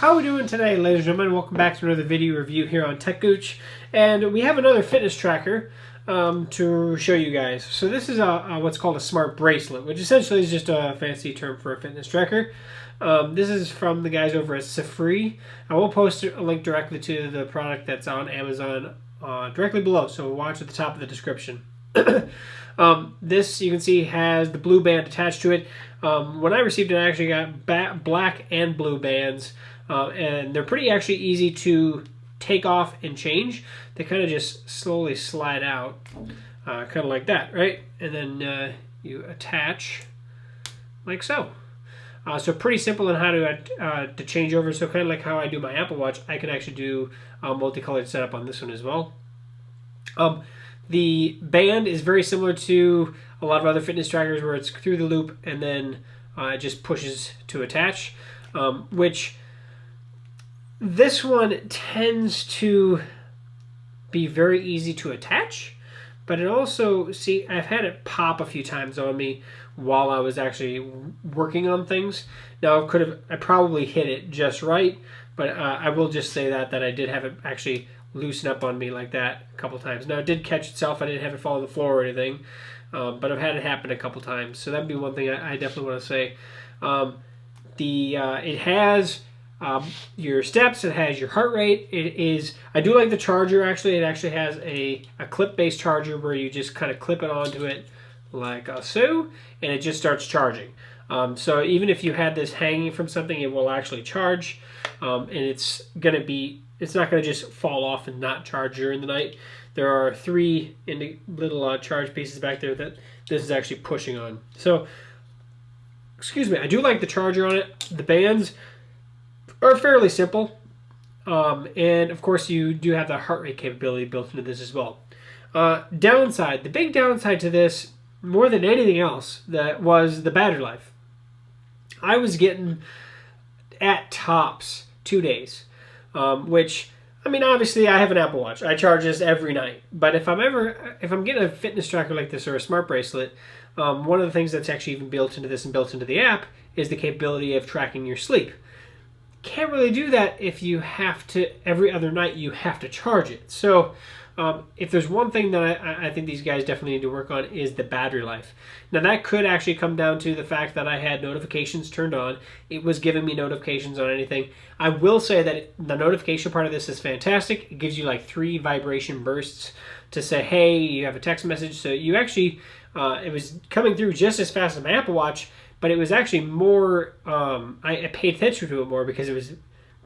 How are we doing today, ladies and gentlemen? Welcome back to another video review here on techgooch, and we have another fitness tracker to show you guys. So this is what's called a Smart Bracelet, which essentially is just a fancy term for a fitness tracker. This is from the guys over at SEFREE. I will post a link directly to the product that's on Amazon directly below, so watch at the top of the description. This, you can see, has the blue band attached to it. When I received it, I actually got black and blue bands, and they're pretty actually easy to take off and change. They kind of just slowly slide out, kind of like that, right? And then you attach like so. So pretty simple on how to change over. So kind of like how I do my Apple Watch, I can actually do a multicolored setup on this one as well. The band is very similar to a lot of other fitness trackers where it's through the loop and then it just pushes to attach, which this one tends to be very easy to attach, but it also, see, I've had it pop a few times on me while I was actually working on things. Now, I probably hit it just right, but I will just say that I did have it actually loosen up on me like that a couple times. Now, it did catch itself. I didn't have it fall on the floor or anything, but I've had it happen a couple times. So that'd be one thing I definitely want to say. It has your steps. It has your heart rate. I do like the charger, actually. It actually has a clip-based charger where you just kind of clip it onto it like so, and it just starts charging. So even if you had this hanging from something, it will actually charge, and it's not going to just fall off and not charge during the night. There are 3 little charge pieces back there that this is actually pushing on. So, excuse me, I do like the charger on it. The bands are fairly simple. And, of course, you do have the heart rate capability built into this as well. Downside, the big downside to this, more than anything else, that was the battery life. I was getting, at tops, 2 days. Which, I mean, obviously I have an Apple Watch. I charge this every night. But if I'm getting a fitness tracker like this or a smart bracelet, one of the things that's actually even built into this and built into the app is the capability of tracking your sleep. Can't really do that if you have to, every other night you have to charge it. So if there's one thing that I think these guys definitely need to work on is the battery life. Now that could actually come down to the fact that I had notifications turned on. It was giving me notifications on anything. I will say that the notification part of this is fantastic. It gives you like 3 vibration bursts to say, hey, you have a text message. So you actually, it was coming through just as fast as my Apple Watch, but it was actually more, I paid attention to it more because it was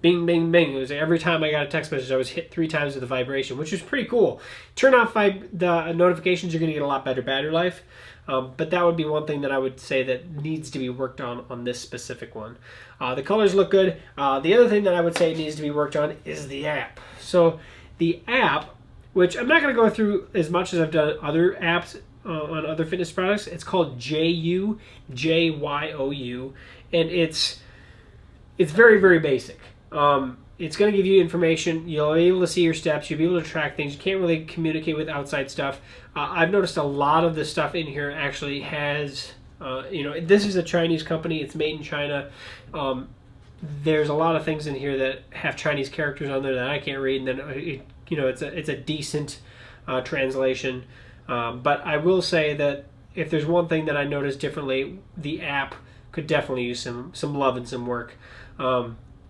bing, bing, bing. It was every time I got a text message, I was hit 3 times with the vibration, which was pretty cool. Turn off the notifications, you're going to get a lot better battery life. But that would be one thing that I would say that needs to be worked on this specific one. The colors look good. The other thing that I would say needs to be worked on is the app. So the app, which I'm not going to go through as much as I've done other apps on other fitness products. It's called JYOU, and it's very, very basic. It's going to give you information. You'll be able to see your steps. You'll be able to track things. You can't really communicate with outside stuff. I've noticed a lot of the stuff in here actually has, this is a Chinese company. It's made in China. There's a lot of things in here that have Chinese characters on there that I can't read, and then it's a decent translation. But I will say that if there's one thing that I noticed differently, the app could definitely use some love and some work.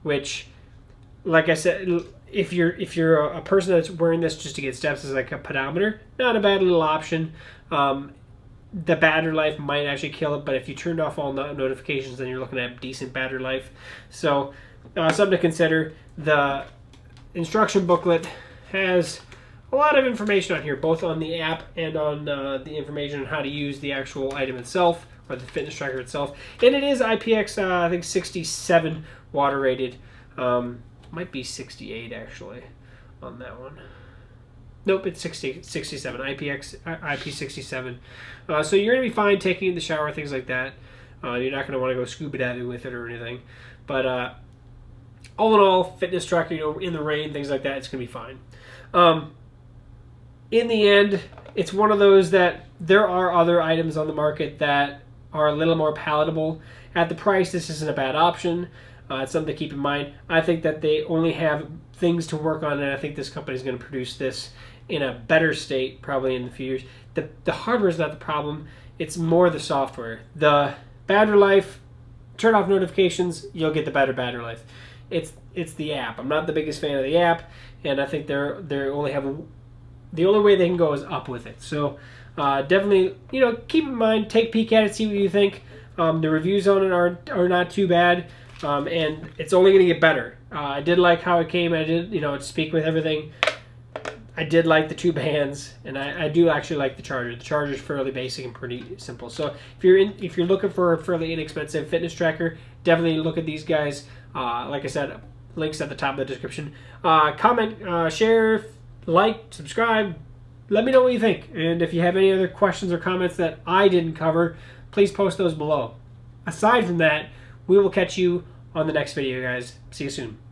Which, like I said, if you're a person that's wearing this just to get steps as like a pedometer, not a bad little option. The battery life might actually kill it, but if you turned off all notifications, then you're looking at decent battery life. So something to consider. The instruction booklet has a lot of information on here, both on the app and on the information on how to use the actual item itself, or the fitness tracker itself. And it is IPX, I think 67 water rated. Might be 68 actually on that one. Nope, it's 67, IP67. So you're going to be fine taking in the shower, things like that. You're not going to want to go scuba diving with it or anything. But all in all, fitness tracker, in the rain, things like that, it's going to be fine. In the end, it's one of those that there are other items on the market that are a little more palatable. At the price, this isn't a bad option. It's something to keep in mind. I think that they only have things to work on, and I think this company is going to produce this in a better state probably in the few years. The hardware is not the problem. It's more the software. The battery life, turn off notifications, you'll get the better battery life. It's the app. I'm not the biggest fan of the app, and I think the only way they can go is up with it. So definitely, keep in mind, take a peek at it, see what you think. The reviews on it are not too bad, and it's only going to get better. I did like how it came. I did, speak with everything. I did like the 2 bands, and I do actually like the charger. The charger is fairly basic and pretty simple. So if you're looking for a fairly inexpensive fitness tracker, definitely look at these guys. Like I said, links at the top of the description. Comment, share, like, subscribe. Let me know what you think. And if you have any other questions or comments that I didn't cover, please post those below. Aside from that, we will catch you on the next video, guys. See you soon.